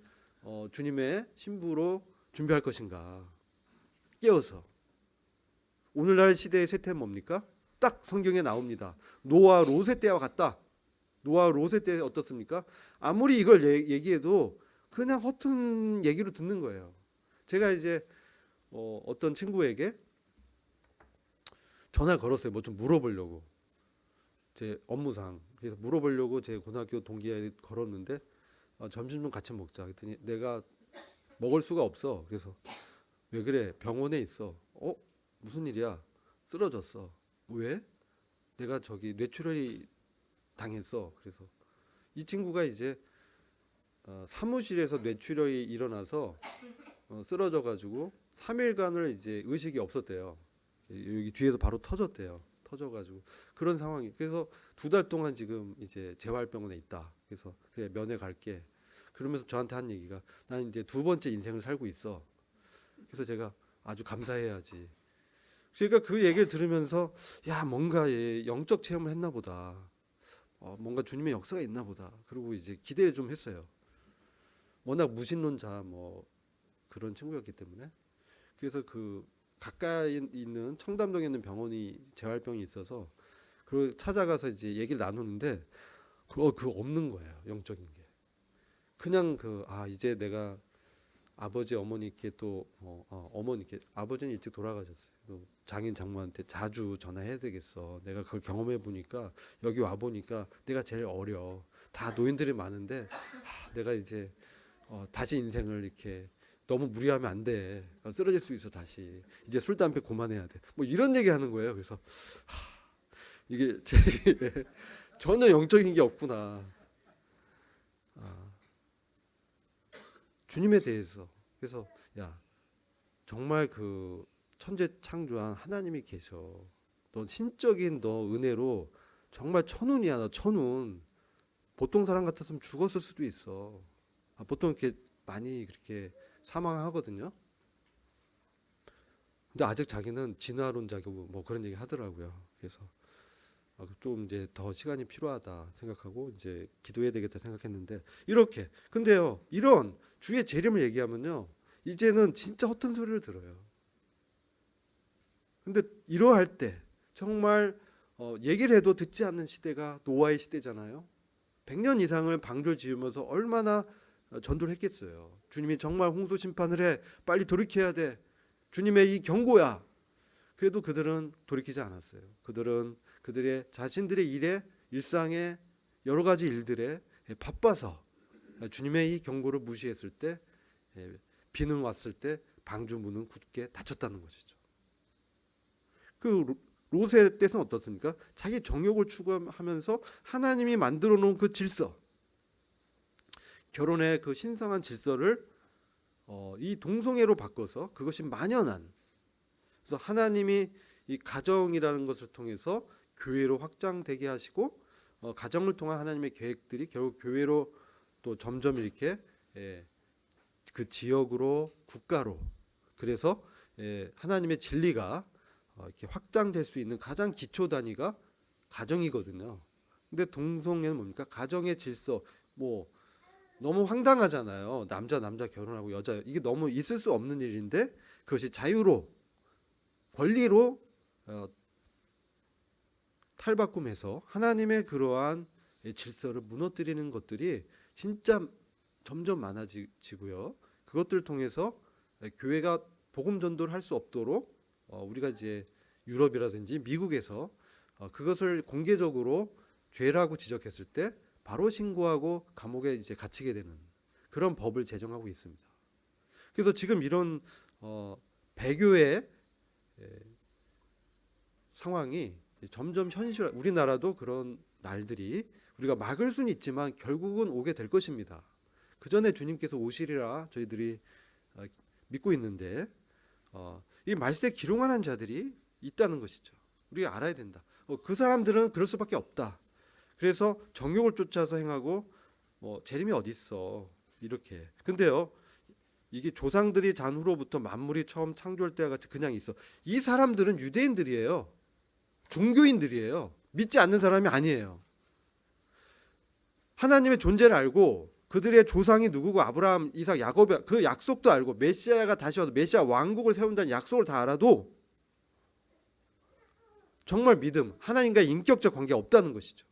주님의 신부로 준비할 것인가? 깨어서. 오늘날 시대의 세태는 뭡니까? 딱 성경에 나옵니다. 노아 롯의 때와 같다. 노아 롯의 때 어떻습니까? 아무리 이걸 얘기해도 그냥 허튼 얘기로 듣는 거예요. 제가 이제 어떤 친구에게 전화를 걸었어요. 뭐 좀 물어보려고. 제 업무상. 그래서 물어보려고 제 고등학교 동기에 걸었는데 점심 좀 같이 먹자. 그랬더니 내가 먹을 수가 없어. 그래서 왜 그래? 병원에 있어. 무슨 일이야? 쓰러졌어. 왜? 내가 저기 뇌출혈이 당했어. 그래서 이 친구가 이제 사무실에서 뇌출혈이 일어나서 쓰러져 가지고 3일간을 이제 의식이 없었대요. 여기 뒤에서 바로 터졌대요. 터져가지고 그런 상황이. 그래서 2달 동안 지금 이제 재활병원에 있다. 그래서 그래 면회 갈게. 그러면서 저한테 한 얘기가 나는 이제 2번째 인생을 살고 있어. 그래서 제가 아주 감사해야지. 그러니까 그 얘기를 들으면서 야 뭔가 영적 체험을 했나 보다. 뭔가 주님의 역사가 있나 보다. 그리고 이제 기대를 좀 했어요. 워낙 무신론자 뭐 그런 친구였기 때문에. 그래서 그 가까이 있는 청담동에 있는 병원이 재활병이 있어서 그 찾아가서 이제 얘기를 나누는데 그거 없는 거예요. 영적인 게. 그냥 이제 내가 아버지 어머니께 또 어머니께 아버지는 일찍 돌아가셨어요. 또 장인 장모한테 자주 전화해야 되겠어. 내가 그걸 경험해 보니까 여기 와 보니까 내가 제일 어려. 다 노인들이 많은데 내가 이제 다시 인생을 이렇게 너무 무리하면 안 돼. 쓰러질 수 있어 다시. 이제 술 담배 그만해야 돼. 뭐 이런 얘기 하는 거예요. 그래서 이게 제 전혀 영적인 게 없구나. 주님에 대해서. 그래서 야 정말 그 천재 창조한 하나님이 계셔. 너 신적인 너 은혜로 정말 천운이야. 너 천운. 보통 사람 같았으면 죽었을 수도 있어. 보통 이렇게 많이 그렇게 사망하거든요. 근데 아직 자기는 진화론자고 뭐 그런 얘기 하더라고요. 그래서 좀 이제 더 시간이 필요하다 생각하고 이제 기도해야 되겠다 생각했는데 이렇게 근데요 이런 주의 재림을 얘기하면요 이제는 진짜 허튼 소리를 들어요. 근데 이러할 때 정말 얘기를 해도 듣지 않는 시대가 노아의 시대잖아요. 100년 이상을 방주를 지으면서 얼마나 전도를 했겠어요. 주님이 정말 홍수 심판을 해 빨리 돌이켜야 돼. 주님의 이 경고야. 그래도 그들은 돌이키지 않았어요. 그들은 그들의 자신들의 일에 일상의 여러 가지 일들에 바빠서 주님의 이 경고를 무시했을 때 비는 왔을 때 방주 문은 굳게 닫혔다는 것이죠. 그 롯의 때는 어떻습니까? 자기 정욕을 추구하면서 하나님이 만들어 놓은 그 질서, 결혼의 그 신성한 질서를 이 동성애로 바꿔서 그것이 만연한. 그래서 하나님이 이 가정이라는 것을 통해서 교회로 확장되게 하시고 가정을 통한 하나님의 계획들이 결국 교회로 또 점점 이렇게 그 지역으로 국가로 그래서 하나님의 진리가 이렇게 확장될 수 있는 가장 기초 단위가 가정이거든요. 근데 동성애는 뭡니까? 가정의 질서 뭐 너무 황당하잖아요. 남자 결혼하고 여자 이게 너무 있을 수 없는 일인데 그것이 자유로 권리로 탈바꿈해서 하나님의 그러한 질서를 무너뜨리는 것들이 진짜 점점 많아지고요. 그것들을 통해서 교회가 복음 전도를 할 수 없도록 우리가 이제 유럽이라든지 미국에서 그것을 공개적으로 죄라고 지적했을 때 바로 신고하고 감옥에 이제 갇히게 되는 그런 법을 제정하고 있습니다. 그래서 지금 이런 배교의 상황이 점점 현실, 우리나라도 그런 날들이 우리가 막을 수는 있지만 결국은 오게 될 것입니다. 그 전에 주님께서 오시리라 저희들이 믿고 있는데 이 말세 기롱하는 자들이 있다는 것이죠. 우리가 알아야 된다. 그 사람들은 그럴 수밖에 없다. 그래서 정욕을 쫓아서 행하고 재림이 어디 있어 이렇게. 근데요 이게 조상들이 잔후로부터 만물이 처음 창조할 때와 같이 그냥 있어. 이 사람들은 유대인들이에요. 종교인들이에요. 믿지 않는 사람이 아니에요. 하나님의 존재를 알고 그들의 조상이 누구고 아브라함, 이삭, 야곱 그 약속도 알고 메시아가 다시 와서 메시아 왕국을 세운다는 약속을 다 알아도 정말 믿음, 하나님과의 인격적 관계가 없다는 것이죠.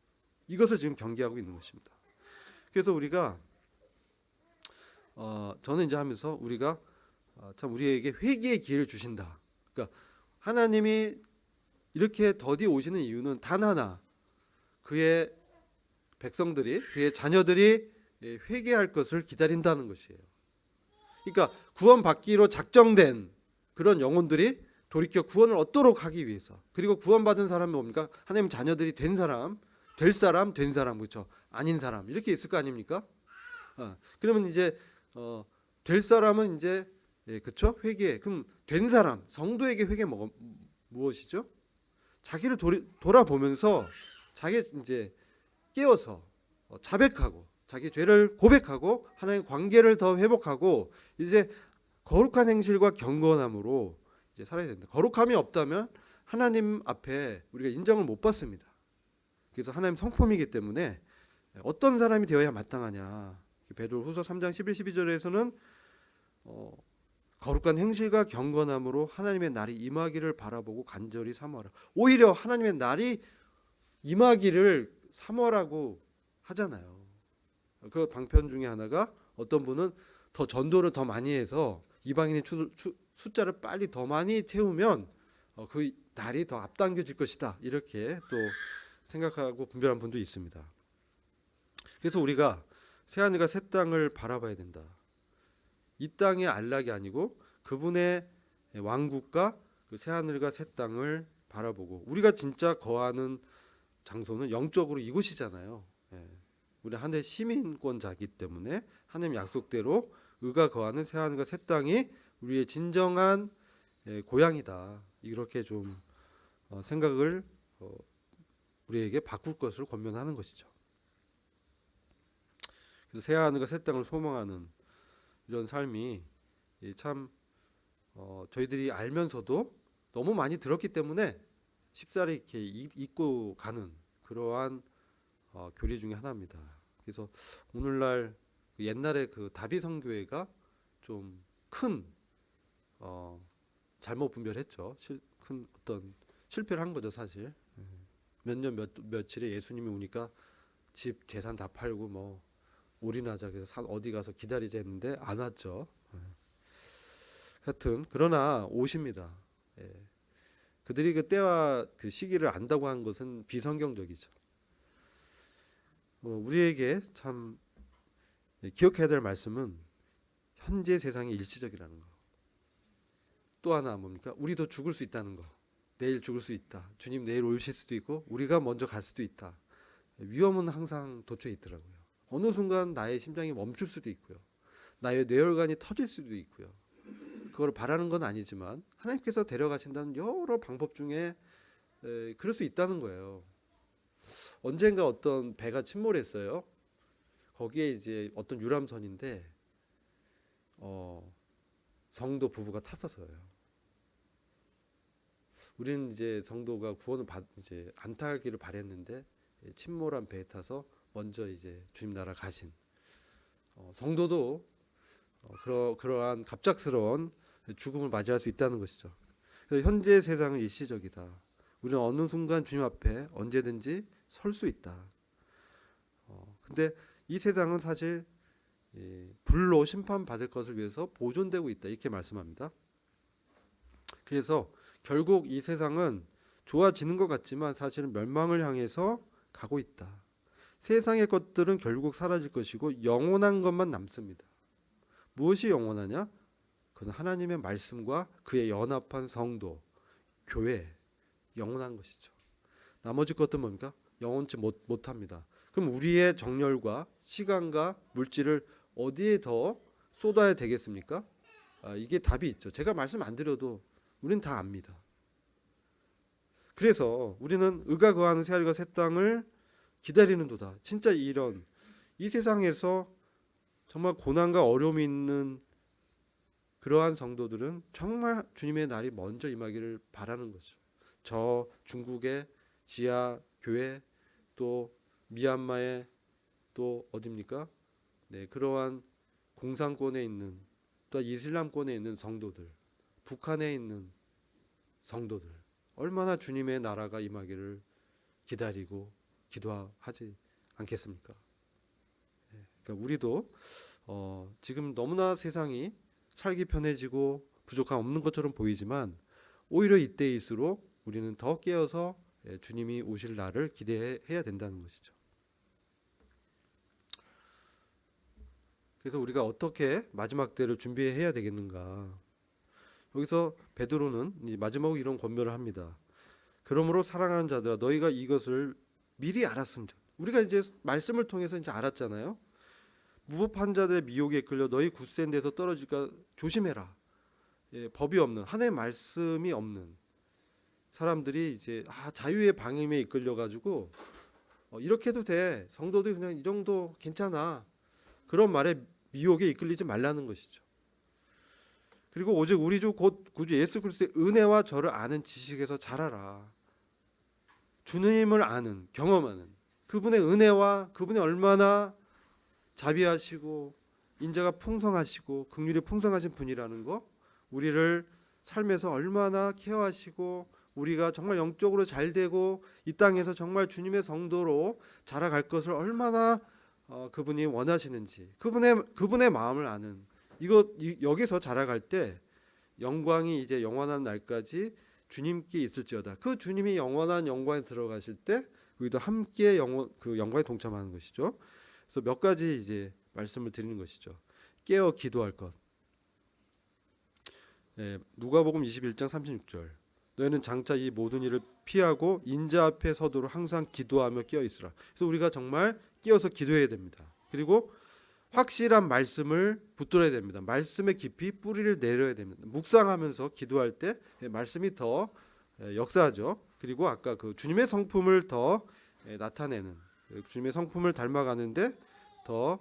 이것을 지금 경계하고 있는 것입니다. 그래서 우리가 저는 이제 하면서 우리가 참 우리에게 회개의 기회를 주신다. 그러니까 하나님이 이렇게 더디 오시는 이유는 단 하나, 그의 백성들이 그의 자녀들이 회개할 것을 기다린다는 것이에요. 그러니까 구원받기로 작정된 그런 영혼들이 돌이켜 구원을 얻도록 하기 위해서. 그리고 구원받은 사람이 뭡니까? 하나님 자녀들이 된 사람, 될 사람, 된 사람, 그렇죠? 아닌 사람 이렇게 있을 거 아닙니까? 그러면 이제 될 사람은 이제 그렇죠? 회개. 그럼 된 사람, 성도에게 회개 무엇이죠? 자기를 돌아보면서 자기 이제 깨어서 자백하고 자기 죄를 고백하고 하나님의 관계를 더 회복하고 이제 거룩한 행실과 경건함으로 이제 살아야 된다. 거룩함이 없다면 하나님 앞에 우리가 인정을 못 받습니다. 그래서 하나님 성품이기 때문에 어떤 사람이 되어야 마땅하냐. 베드로후서 3장 11, 12절에서는 거룩한 행실과 경건함으로 하나님의 날이 임하기를 바라보고 간절히 사모하라. 오히려 하나님의 날이 임하기를 사모하라고 하잖아요. 그 방편 중에 하나가 어떤 분은 더 전도를 더 많이 해서 이방인의 숫자를 빨리 더 많이 채우면 그 날이 더 앞당겨질 것이다. 이렇게 또 생각하고 분별한 분도 있습니다. 그래서 우리가 새하늘과 새 땅을 바라봐야 된다. 이 땅의 안락이 아니고 그분의 왕국과 그 새하늘과 새 땅을 바라보고, 우리가 진짜 거하는 장소는 영적으로 이곳이잖아요. 예. 우리 하늘의 시민권자이기 때문에 하나님 약속대로 의가 거하는 새하늘과 새 땅이 우리의 진정한 고향이다. 이렇게 좀 생각을 우리에게 바꿀 것을 권면하는 것이죠. 그래서 새하늘과 새 땅을 소망하는 이런 삶이 참 저희들이 알면서도 너무 많이 들었기 때문에 쉽사리 이렇게 잊고 가는 그러한 교리 중에 하나입니다. 그래서 오늘날 옛날에 그 다비 선교회가 좀 큰 잘못 분별했죠. 큰 어떤 실패를 한 거죠, 사실. 몇 년 며칠에 예수님이 오니까 집 재산 다 팔고 뭐 올인하자 그래서 산 어디 가서 기다리자 했는데 안 왔죠. 하여튼 그러나 오십니다. 예. 그들이 그 때와 그 시기를 안다고 한 것은 비성경적이죠. 우리에게 참 기억해야 될 말씀은 현재 세상이 일시적이라는 거. 또 하나 뭡니까? 우리도 죽을 수 있다는 거. 내일 죽을 수 있다. 주님 내일 오실 수도 있고 우리가 먼저 갈 수도 있다. 위험은 항상 도처에 있더라고요. 어느 순간 나의 심장이 멈출 수도 있고요. 나의 뇌혈관이 터질 수도 있고요. 그걸 바라는 건 아니지만 하나님께서 데려가신다는 여러 방법 중에 그럴 수 있다는 거예요. 언젠가 어떤 배가 침몰했어요. 거기에 이제 어떤 유람선인데 성도 부부가 탔었어요. 우리는 이제 성도가 구원을 이제 안 타기를 바랬는데 침몰한 배에 타서 먼저 이제 주님 나라 가신 성도도 그러한 갑작스러운 죽음을 맞이할 수 있다는 것이죠. 그래서 현재 세상은 일시적이다. 우리는 어느 순간 주님 앞에 언제든지 설 수 있다. 근데 이 세상은 사실 불로 심판받을 것을 위해서 보존되고 있다. 이렇게 말씀합니다. 그래서 결국 이 세상은 좋아지는 것 같지만 사실은 멸망을 향해서 가고 있다. 세상의 것들은 결국 사라질 것이고 영원한 것만 남습니다. 무엇이 영원하냐? 그것은 하나님의 말씀과 그의 연합한 성도, 교회, 영원한 것이죠. 나머지 것들은 뭡니까? 영원치 못합니다. 그럼 우리의 정열과 시간과 물질을 어디에 더 쏟아야 되겠습니까? 이게 답이 있죠. 제가 말씀 안 드려도 우리는 다 압니다. 그래서 우리는 의가 거하는 새하늘과 새 땅을 기다리는도다. 진짜 이 세상에서 정말 고난과 어려움이 있는 그러한 성도들은 정말 주님의 날이 먼저 임하기를 바라는 거죠. 저 중국의 지하 교회, 또 미얀마의 또 어디입니까? 네, 그러한 공산권에 있는 또 이슬람권에 있는 성도들, 북한에 있는 성도들, 얼마나 주님의 나라가 임하기를 기다리고 기도하지 않겠습니까? 그러니까 우리도 지금 너무나 세상이 살기 편해지고 부족함 없는 것처럼 보이지만 오히려 이때일수록 우리는 더 깨어서 주님이 오실 날을 기대해야 된다는 것이죠. 그래서 우리가 어떻게 마지막 때를 준비해야 되겠는가? 여기서 베드로는 마지막으로 이런 권면을 합니다. 그러므로 사랑하는 자들아 너희가 이것을 미리 알았으면. 우리가 이제 말씀을 통해서 이제 알았잖아요. 무법한 자들의 미혹에 이끌려 너희 굳센 데서 떨어질까 조심해라. 법이 없는 하나님의 말씀이 없는 사람들이 이제 자유의 방임에 이끌려 가지고 이렇게 해도 돼. 성도들이 그냥 이 정도 괜찮아. 그런 말에 미혹에 이끌리지 말라는 것이죠. 그리고 오직 우리 주 곧 구주 예수 그리스도의 은혜와 저를 아는 지식에서 자라라. 주님을 아는, 경험하는 그분의 은혜와 그분이 얼마나 자비하시고 인자가 풍성하시고 긍휼이 풍성하신 분이라는 거, 우리를 삶에서 얼마나 케어하시고 우리가 정말 영적으로 잘 되고 이 땅에서 정말 주님의 성도로 자라갈 것을 얼마나 그분이 원하시는지 그분의 마음을 아는 여기서 자라갈 때 영광이 이제 영원한 날까지 주님께 있을지어다. 그 주님이 영원한 영광에 들어가실 때 우리도 함께 그 영광에 동참하는 것이죠. 그래서 몇 가지 이제 말씀을 드리는 것이죠. 깨어 기도할 것. 누가복음 21장 36절. 너희는 장차 이 모든 일을 피하고 인자 앞에 서도록 항상 기도하며 깨어 있으라. 그래서 우리가 정말 깨어서 기도해야 됩니다. 그리고 확실한 말씀을 붙들어야 됩니다. 말씀에 깊이 뿌리를 내려야 됩니다. 묵상하면서 기도할 때 말씀이 더 역사하죠. 그리고 아까 그 주님의 성품을 더 나타내는, 주님의 성품을 닮아가는데 더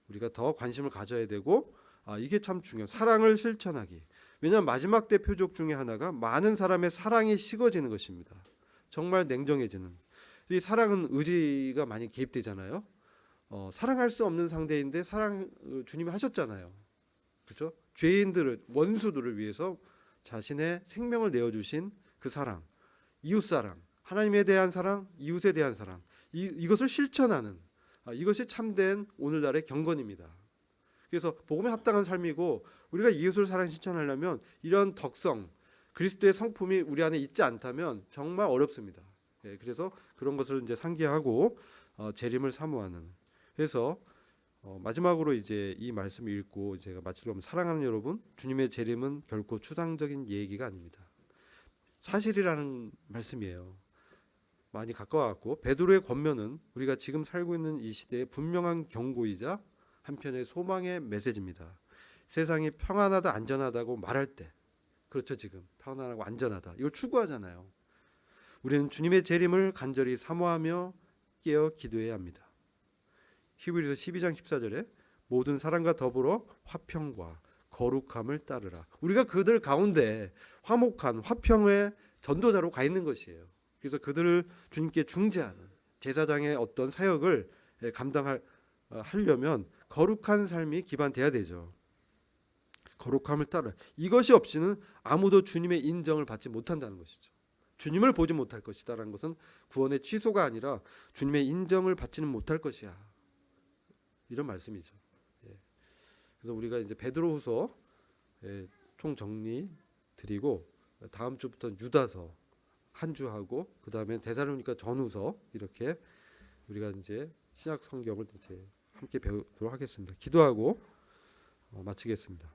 우리가 더 관심을 가져야 되고, 이게 참 중요해요. 사랑을 실천하기. 왜냐하면 마지막 때 표적 중에 하나가 많은 사람의 사랑이 식어지는 것입니다. 정말 냉정해지는. 이 사랑은 의지가 많이 개입되잖아요. 사랑할 수 없는 상대인데 주님이 하셨잖아요. 그렇죠? 죄인들을, 원수들을 위해서 자신의 생명을 내어주신 그 사랑, 이웃 사랑, 하나님에 대한 사랑, 이웃에 대한 사랑, 이것을 실천하는, 이것이 참된 오늘날의 경건입니다. 그래서 복음에 합당한 삶이고, 우리가 이웃을 사랑 실천하려면 이런 덕성, 그리스도의 성품이 우리 안에 있지 않다면 정말 어렵습니다. 그래서 그런 것을 이제 상기하고 재림을 사모하는. 그래서 마지막으로 이제 이 말씀을 읽고 제가 마치려면, 사랑하는 여러분, 주님의 재림은 결코 추상적인 얘기가 아닙니다. 사실이라는 말씀이에요. 많이 가까워왔고, 베드로의 권면은 우리가 지금 살고 있는 이 시대의 분명한 경고이자 한편의 소망의 메시지입니다. 세상이 평안하다 안전하다고 말할 때, 그렇죠, 지금 평안하고 안전하다, 이걸 추구하잖아요. 우리는 주님의 재림을 간절히 사모하며 깨어 기도해야 합니다. 히브리서 12장 14절에 모든 사람과 더불어 화평과 거룩함을 따르라. 우리가 그들 가운데 화목한 화평의 전도자로 가 있는 것이에요. 그래서 그들을 주님께 중재하는 제사장의 어떤 사역을 하려면 거룩한 삶이 기반돼야 되죠. 거룩함을 따라. 이것이 없이는 아무도 주님의 인정을 받지 못한다는 것이죠. 주님을 보지 못할 것이다라는 것은 구원의 취소가 아니라 주님의 인정을 받지는 못할 것이야, 이런 말씀이죠. 그래서 우리가 이제 베드로후서 총 정리 드리고, 다음 주부터는 유다서 한 주 하고, 그 다음에 데살로니가 전후서, 이렇게 우리가 이제 신약 성경을 이제 함께 배우도록 하겠습니다. 기도하고 마치겠습니다.